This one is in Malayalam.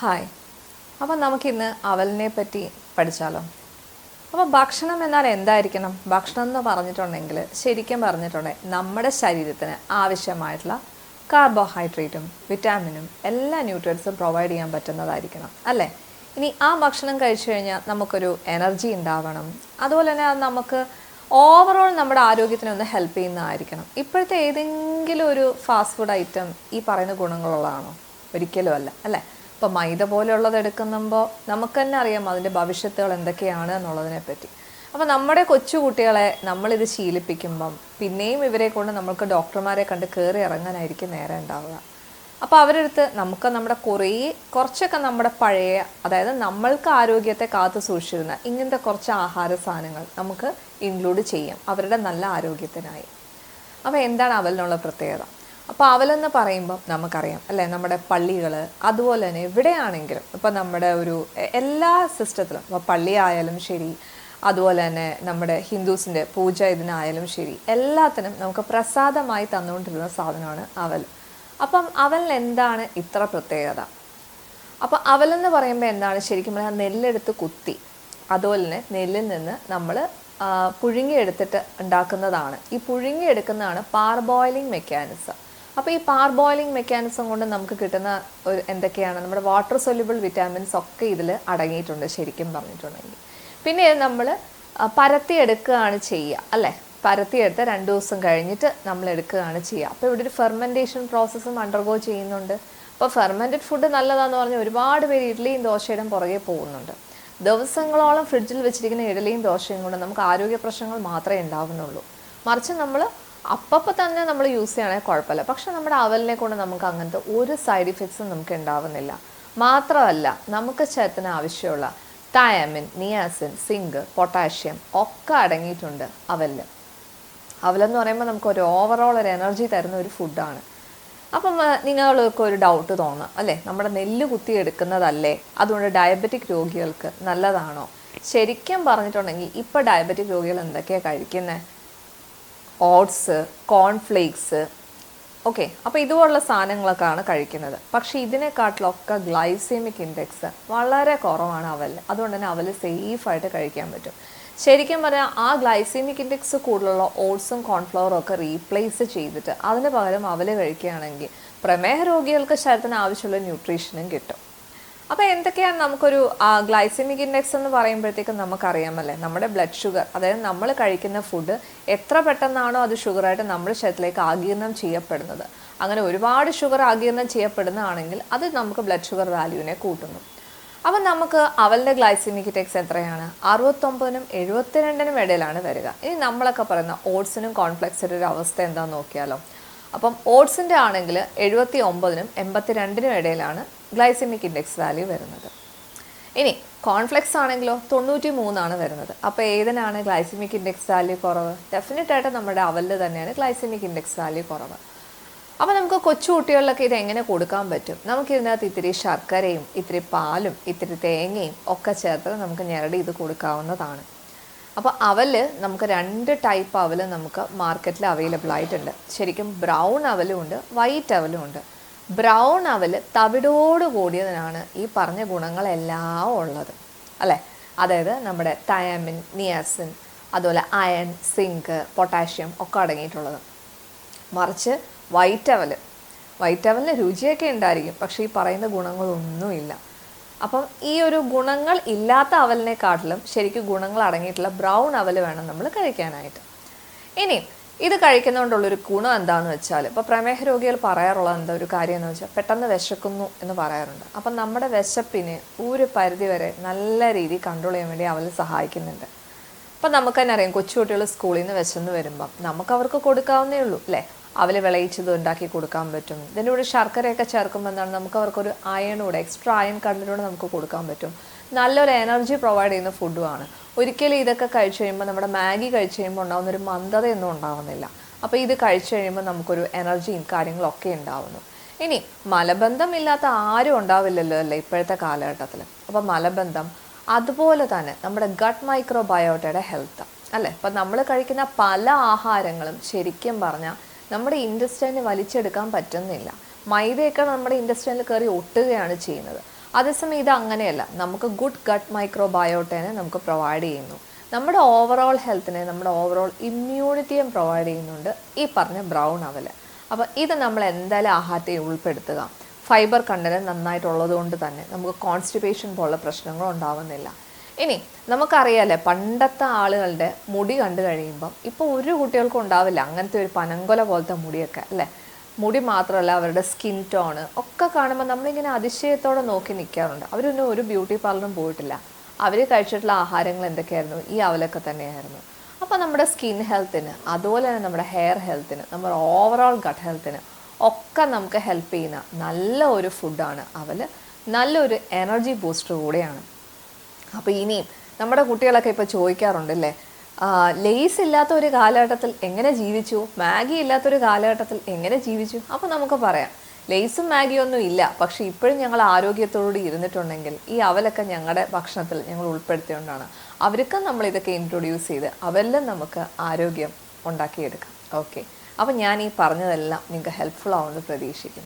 ഹായ്. അപ്പോൾ നമുക്കിന്ന് അവലിനെ പറ്റി പഠിച്ചാലോ? അപ്പോൾ ഭക്ഷണം എന്നാൽ എന്തായിരിക്കണം? ഭക്ഷണം എന്ന് പറഞ്ഞിട്ടുണ്ടെങ്കിൽ ശരിക്കും പറഞ്ഞിട്ടുണ്ടെങ്കിൽ നമ്മുടെ ശരീരത്തിന് ആവശ്യമായിട്ടുള്ള കാർബോഹൈഡ്രേറ്റും വിറ്റാമിനും എല്ലാ ന്യൂട്രിയൻസും പ്രൊവൈഡ് ചെയ്യാൻ പറ്റുന്നതായിരിക്കണം അല്ലേ? ഇനി ആ ഭക്ഷണം കഴിച്ചു കഴിഞ്ഞാൽ നമുക്കൊരു എനർജി ഉണ്ടാവണം. അതുപോലെ തന്നെ അത് നമുക്ക് ഓവറോൾ നമ്മുടെ ആരോഗ്യത്തിന് ഒന്ന് ഹെൽപ്പ് ചെയ്യുന്നതായിരിക്കണം. ഇപ്പോഴത്തെ ഏതെങ്കിലും ഒരു ഫാസ്റ്റ് ഫുഡ് ഐറ്റം ഈ പറയുന്ന ഗുണങ്ങളുള്ളതാണോ? ഒരിക്കലും അല്ല അല്ലേ? ഇപ്പോൾ മൈദ പോലെയുള്ളത് എടുക്കുമ്പോൾ നമുക്ക് തന്നെ അറിയാം അതിൻ്റെ ഭവിഷ്യത്തുകൾ എന്തൊക്കെയാണ് എന്നുള്ളതിനെ പറ്റി. അപ്പോൾ നമ്മുടെ കൊച്ചു കുട്ടികളെ നമ്മളിത് ശീലിപ്പിക്കുമ്പം പിന്നെയും ഇവരെ കൊണ്ട് നമ്മൾക്ക് ഡോക്ടർമാരെ കണ്ട് കയറി ഇറങ്ങാനായിരിക്കും നേരെ ഉണ്ടാവുക. അപ്പോൾ അവരെടുത്ത് നമുക്ക് നമ്മുടെ കുറച്ചൊക്കെ നമ്മുടെ പഴയ, അതായത് നമ്മൾക്ക് ആരോഗ്യത്തെ കാത്തു സൂക്ഷിച്ചിരുന്ന ഇങ്ങനത്തെ കുറച്ച് ആഹാര സാധനങ്ങൾ നമുക്ക് ഇൻക്ലൂഡ് ചെയ്യാം അവരുടെ നല്ല ആരോഗ്യത്തിനായി. അപ്പോൾ എന്താണ് അവലിനുള്ള പ്രത്യേകത? അപ്പോൾ അവലെന്ന് പറയുമ്പം നമുക്കറിയാം അല്ലേ, നമ്മുടെ പള്ളികൾ അതുപോലെ തന്നെ എവിടെയാണെങ്കിലും ഇപ്പോൾ നമ്മുടെ ഒരു എല്ലാ സിസ്റ്റത്തിലും, ഇപ്പോൾ പള്ളി ആയാലും ശരി, അതുപോലെ തന്നെ നമ്മുടെ ഹിന്ദുസിൻ്റെ പൂജ ഇതിനായാലും ശരി, എല്ലാത്തിനും നമുക്ക് പ്രസാദമായി തന്നുകൊണ്ടിരുന്ന സാധനമാണ് അവൽ. അപ്പം അവലിന് എന്താണ് ഇത്ര പ്രത്യേകത? അപ്പോൾ അവലെന്ന് പറയുമ്പോൾ എന്താണ് ശരിക്കും പറഞ്ഞാൽ നെല്ലെടുത്ത് കുത്തി അതുപോലെ തന്നെ നെല്ലിൽ നിന്ന് നമ്മൾ പുഴുങ്ങിയെടുത്തിട്ട് ഉണ്ടാക്കുന്നതാണ്. ഈ പുഴുങ്ങിയെടുക്കുന്നതാണ് പാർബോയിലിംഗ് മെക്കാനിസം. അപ്പോൾ ഈ പാർബോയിലിംഗ് മെക്കാനിസം കൊണ്ട് നമുക്ക് കിട്ടുന്ന ഒരു എന്തൊക്കെയാണ്, നമ്മുടെ വാട്ടർ സൊല്യൂബിൾ വിറ്റാമിൻസ് ഒക്കെ ഇതിൽ അടങ്ങിയിട്ടുണ്ട് ശരിക്കും പറഞ്ഞിട്ടുണ്ടെങ്കിൽ. പിന്നെ നമ്മൾ പരത്തിയെടുക്കുകയാണ് ചെയ്യുക അല്ലേ? പരത്തിയെടുത്ത് 2 ദിവസം കഴിഞ്ഞിട്ട് നമ്മൾ എടുക്കുകയാണ് ചെയ്യുക. അപ്പോൾ ഇവിടെ ഒരു ഫെർമെൻറ്റേഷൻ പ്രോസസ്സും അണ്ടർഗോ ചെയ്യുന്നുണ്ട്. അപ്പോൾ ഫെർമെൻറ്റഡ് ഫുഡ് നല്ലതാണെന്ന് പറഞ്ഞാൽ ഒരുപാട് പേര് ഇഡ്ഡലിയും ദോശയുടെയും പുറകെ പോകുന്നുണ്ട്. ദിവസങ്ങളോളം ഫ്രിഡ്ജിൽ വെച്ചിരിക്കുന്ന ഇഡ്ഡലിയും ദോശയും കൊണ്ട് നമുക്ക് ആരോഗ്യ പ്രശ്നങ്ങൾ മാത്രമേ ഉണ്ടാവുന്നുള്ളൂ. മറിച്ച് നമ്മൾ അപ്പം തന്നെ നമ്മൾ യൂസ് ചെയ്യണമെങ്കിൽ കുഴപ്പമില്ല. പക്ഷെ നമ്മുടെ അവലിനെ കൊണ്ട് നമുക്ക് അങ്ങനത്തെ ഒരു സൈഡ് ഇഫക്ട്സും നമുക്ക് ഉണ്ടാവുന്നില്ല. മാത്രമല്ല നമുക്ക് ശരീരത്തിന് ആവശ്യമുള്ള തയാമിൻ, നിയാസിൻ, സിങ്ക്, പൊട്ടാഷ്യം ഒക്കെ അടങ്ങിയിട്ടുണ്ട് അവലിൽ. അവലെന്ന് പറയുമ്പോൾ നമുക്കൊരു ഓവറോൾ ഒരു എനർജി തരുന്ന ഒരു ഫുഡാണ്. അപ്പം നിങ്ങൾക്ക് ഒരു ഡൗട്ട് തോന്നാം അല്ലേ, നമ്മുടെ നെല്ല് കുത്തിയെടുക്കുന്നതല്ലേ, അതുകൊണ്ട് ഡയബറ്റിക് രോഗികൾക്ക് നല്ലതാണോ? ശരിക്കും പറഞ്ഞിട്ടുണ്ടെങ്കിൽ ഇപ്പോൾ ഡയബറ്റിക് രോഗികൾ എന്തൊക്കെയാണ് കഴിക്കുന്നത്? ഓട്സ്, കോൺഫ്ലേക്സ്, ഓക്കെ, അപ്പോൾ ഇതുപോലുള്ള സാധനങ്ങളൊക്കെയാണ് കഴിക്കുന്നത്. പക്ഷേ ഇതിനെക്കാട്ടിലൊക്കെ ഗ്ലൈസെമിക് ഇൻഡെക്സ് വളരെ കുറവാണ് അവലിൽ. അതുകൊണ്ട് തന്നെ അവൽ സേഫായിട്ട് കഴിക്കാൻ പറ്റും. ശരിക്കും പറഞ്ഞാൽ ആ ഗ്ലൈസെമിക് ഇൻഡെക്സ് കൂടുതലുള്ള ഓട്സും കോൺഫ്ലവറും ഒക്കെ റീപ്ലേസ് ചെയ്തിട്ട് അതിന് പകരം അവൽ കഴിക്കുകയാണെങ്കിൽ പ്രമേഹ രോഗികൾക്ക് ശരീരത്തിന് ആവശ്യമുള്ള ന്യൂട്രീഷനും കിട്ടും. അപ്പോൾ എന്തൊക്കെയാണ് നമുക്കൊരു ഗ്ലൈസെമിക് ഇൻഡെക്സ് എന്ന് പറയുമ്പോഴത്തേക്കും നമുക്കറിയാമല്ലേ, നമ്മുടെ ബ്ലഡ് ഷുഗർ, അതായത് നമ്മൾ കഴിക്കുന്ന ഫുഡ് എത്ര പെട്ടെന്നാണോ അത് ഷുഗറായിട്ട് നമ്മുടെ ശരീരത്തിലേക്ക് ആഗിരണം ചെയ്യപ്പെടുന്നത്. അങ്ങനെ ഒരുപാട് ഷുഗർ ആഗിരണം ചെയ്യപ്പെടുന്നതാണെങ്കിൽ അത് നമുക്ക് ബ്ലഡ് ഷുഗർ വാല്യൂവിനെ കൂട്ടുന്നു. അപ്പം നമുക്ക് അവലിൻ്റെ ഗ്ലൈസെമിക് ഇൻഡെക്സ് എത്രയാണ്? 69നും 72നും ഇടയിലാണ് വരിക. ഇനി നമ്മളൊക്കെ പറയുന്ന ഓട്സിനും കോൺഫ്ലെക്സിൻ്റെ ഒരു അവസ്ഥ എന്താണെന്ന് നോക്കിയാലോ. അപ്പം ഓട്സിൻ്റെ ആണെങ്കിൽ 79നും 82നും ഇടയിലാണ് ഗ്ലൈസെമിക് ഇൻഡെക്സ് വാല്യൂ വരുന്നത്. ഇനി കോൺഫ്ലെക്സ് ആണെങ്കിലോ 93ആണ് വരുന്നത്. അപ്പോൾ ഏതിനാണ് ഗ്ലൈസെമിക് ഇൻഡെക്സ് വാല്യൂ കുറവ്? ഡെഫിനറ്റായിട്ട് നമ്മുടെ അവലിൽ തന്നെയാണ് ഗ്ലൈസെമിക് ഇൻഡെക്സ് വാല്യൂ കുറവ്. അപ്പോൾ നമുക്ക് കൊച്ചു കുട്ടികളിലൊക്കെ ഇത് എങ്ങനെ കൊടുക്കാൻ പറ്റും? നമുക്കിതിനകത്ത് ഇത്തിരി ശർക്കരയും ഇത്തിരി പാലും ഇത്തിരി തേങ്ങയും ഒക്കെ ചേർത്ത് നമുക്ക് ഞെരടി ഇത് കൊടുക്കാവുന്നതാണ്. അപ്പോൾ അവൽ നമുക്ക് 2 ടൈപ്പ് അവൽ നമുക്ക് മാർക്കറ്റിൽ അവൈലബിൾ ആയിട്ടുണ്ട്. ശരിക്കും ബ്രൗൺ അവലും ഉണ്ട്, വൈറ്റ് അവലും ഉണ്ട്. ബ്രൗൺ അവൽ തവിടോട് കൂടിയതിനാണ് ഈ പറഞ്ഞ ഗുണങ്ങളെല്ലാം ഉള്ളത് അല്ലേ? അതായത് നമ്മുടെ തയാമിൻ, നിയാസിൻ, അതുപോലെ അയൺ, സിങ്ക്, പൊട്ടാഷ്യം ഒക്കെ അടങ്ങിയിട്ടുള്ളത്. മറിച്ച് വൈറ്റ് അവലിന് രുചിയൊക്കെ ഉണ്ടായിരിക്കും, പക്ഷേ ഈ പറയുന്ന ഗുണങ്ങളൊന്നുമില്ല. അപ്പം ഈ ഒരു ഗുണങ്ങൾ ഇല്ലാത്ത അവലിനെക്കാട്ടിലും ശരിക്കും ഗുണങ്ങൾ അടങ്ങിയിട്ടുള്ള ബ്രൗൺ അവൽ വേണം നമ്മൾ കഴിക്കാനായിട്ട്. ഇനി ഇത് കഴിക്കുന്നതുകൊണ്ടുള്ളൊരു ഗുണം എന്താണെന്ന് വെച്ചാൽ, ഇപ്പോൾ പ്രമേഹ രോഗികൾ പറയാറുള്ളത് എന്താ ഒരു കാര്യം എന്ന് വെച്ചാൽ പെട്ടെന്ന് വിശക്കുന്നു എന്ന് പറയാറുണ്ട്. അപ്പം നമ്മുടെ വിശപ്പിന് ഒരു പരിധി വരെ നല്ല രീതിയിൽ കൺട്രോൾ ചെയ്യാൻ വേണ്ടി അവൽ സഹായിക്കുന്നുണ്ട്. അപ്പം നമുക്ക് തന്നെ അറിയാം, കൊച്ചുകുട്ടികൾ സ്കൂളിൽ നിന്ന് വിശന്ന് വരുമ്പം നമുക്ക് അവർക്ക് കൊടുക്കാവുന്നേ ഉള്ളൂ അല്ലേ? അവൽ വിളയിച്ചത് ഉണ്ടാക്കി കൊടുക്കാൻ പറ്റും. ഇതിൻ്റെ കൂടെ ശർക്കരയൊക്കെ ചേർക്കുമ്പോൾ എന്താണ്, നമുക്ക് അവർക്കൊരു അയണൂടെ എക്സ്ട്രാ അയൺ കണ്ടന്റോടെ നമുക്ക് കൊടുക്കാൻ പറ്റും. നല്ലൊരു എനർജി പ്രൊവൈഡ് ചെയ്യുന്ന ഫുഡുമാണ്. ഒരിക്കലും ഇതൊക്കെ കഴിച്ചു കഴിയുമ്പോൾ നമ്മുടെ മാഗി കഴിച്ചു കഴിയുമ്പോൾ ഉണ്ടാകുന്നൊരു മന്ദതയൊന്നും ഉണ്ടാവുന്നില്ല. അപ്പോൾ ഇത് കഴിച്ചു കഴിയുമ്പോൾ നമുക്കൊരു എനർജിയും കാര്യങ്ങളൊക്കെ ഉണ്ടാവുന്നു. ഇനി മലബന്ധം ഇല്ലാത്ത ആരും ഉണ്ടാവില്ലല്ലോ അല്ലേ ഇപ്പോഴത്തെ കാലഘട്ടത്തിൽ. അപ്പോൾ മലബന്ധം, അതുപോലെ തന്നെ നമ്മുടെ ഗട്ട് മൈക്രോബയോട്ടയുടെ ഹെൽത്ത് അല്ലേ. അപ്പോൾ നമ്മൾ കഴിക്കുന്ന പല ആഹാരങ്ങളും ശരിക്കും പറഞ്ഞാൽ നമ്മുടെ ഇൻഡസ്റ്റൈന് വലിച്ചെടുക്കാൻ പറ്റുന്നില്ല. മൈദയൊക്കെ നമ്മുടെ ഇൻഡസ്ട്രിയിൽ കയറി ഒട്ടുകയാണ് ചെയ്യുന്നത്. അതേസമയം ഇത് അങ്ങനെയല്ല, നമുക്ക് ഗുഡ് ഗട്ട് മൈക്രോബയോട്ടേനെ നമുക്ക് പ്രൊവൈഡ് ചെയ്യുന്നു. നമ്മുടെ ഓവറോൾ ഹെൽത്തിനെ, നമ്മുടെ ഓവറോൾ ഇമ്മ്യൂണിറ്റിയും പ്രൊവൈഡ് ചെയ്യുന്നുണ്ട് ഈ പറഞ്ഞ ബ്രൗൺ അവൽ. അപ്പോൾ ഇത് നമ്മൾ എന്തായാലും ആഹാരത്തിൽ ഉൾപ്പെടുത്തുക. ഫൈബർ കണ്ടന്റ് നന്നായിട്ടുള്ളത് കൊണ്ട് തന്നെ നമുക്ക് കോൺസ്റ്റിപ്പേഷൻ പോലുള്ള പ്രശ്നങ്ങൾ ഉണ്ടാവുന്നില്ല. ഇനി നമുക്കറിയാമല്ലേ, പണ്ടത്തെ ആളുകളുടെ മുടി കണ്ടു കഴിയുമ്പം ഇപ്പോൾ ഒരു കുട്ടികൾക്കും ഉണ്ടാവില്ല അങ്ങനത്തെ ഒരു പനങ്കൊല പോലത്തെ മുടിയൊക്കെ അല്ലേ. മുടി മാത്രമല്ല, അവരുടെ സ്കിൻ ടോണ് ഒക്കെ കാണുമ്പോൾ നമ്മളിങ്ങനെ അതിശയത്തോടെ നോക്കി നിൽക്കാറുണ്ട്. അവരൊന്നും ഒരു ബ്യൂട്ടി പാർലറും പോയിട്ടില്ല. അവർ കഴിച്ചിട്ടുള്ള ആഹാരങ്ങൾ എന്തൊക്കെയായിരുന്നു? ഈ അവലൊക്കെ തന്നെയായിരുന്നു. അപ്പോൾ നമ്മുടെ സ്കിൻ ഹെൽത്തിന്, അതുപോലെ തന്നെ നമ്മുടെ ഹെയർ ഹെൽത്തിന്, നമ്മുടെ ഓവറോൾ ഗട്ട് ഹെൽത്തിന് ഒക്കെ നമുക്ക് ഹെൽപ്പ് ചെയ്യുന്ന നല്ല ഒരു ഫുഡാണ് അവൽ. നല്ലൊരു എനർജി ബൂസ്റ്റർ കൂടെയാണ്. അപ്പോൾ ഇനിയും നമ്മുടെ കുട്ടികളൊക്കെ ഇപ്പോൾ ചോദിക്കാറുണ്ടല്ലേ, ലേസ് ഇല്ലാത്ത ഒരു കാലഘട്ടത്തിൽ എങ്ങനെ ജീവിച്ചു, മാഗി ഇല്ലാത്തൊരു കാലഘട്ടത്തിൽ എങ്ങനെ ജീവിച്ചു? അപ്പോൾ നമുക്ക് പറയാം, ലേസും മാഗിയൊന്നും ഇല്ല, പക്ഷേ ഇപ്പോഴും ഞങ്ങൾ ആരോഗ്യത്തോടുകൂടി ഇരുന്നിട്ടുണ്ടെങ്കിൽ ഈ അവലൊക്കെ ഞങ്ങളുടെ ഭക്ഷണത്തിൽ ഞങ്ങൾ ഉൾപ്പെടുത്തിയോണ്ടാണ്. അവർക്കും നമ്മൾ ഇതൊക്കെ ഇൻട്രൊഡ്യൂസ് ചെയ്ത് അവരിലും നമുക്ക് ആരോഗ്യം ഉണ്ടാക്കിയെടുക്കാം. ഓക്കെ, അപ്പോൾ ഞാൻ ഈ പറഞ്ഞതെല്ലാം നിങ്ങൾക്ക് ഹെൽപ്ഫുൾ ആവുമെന്ന് പ്രതീക്ഷിക്കുന്നു.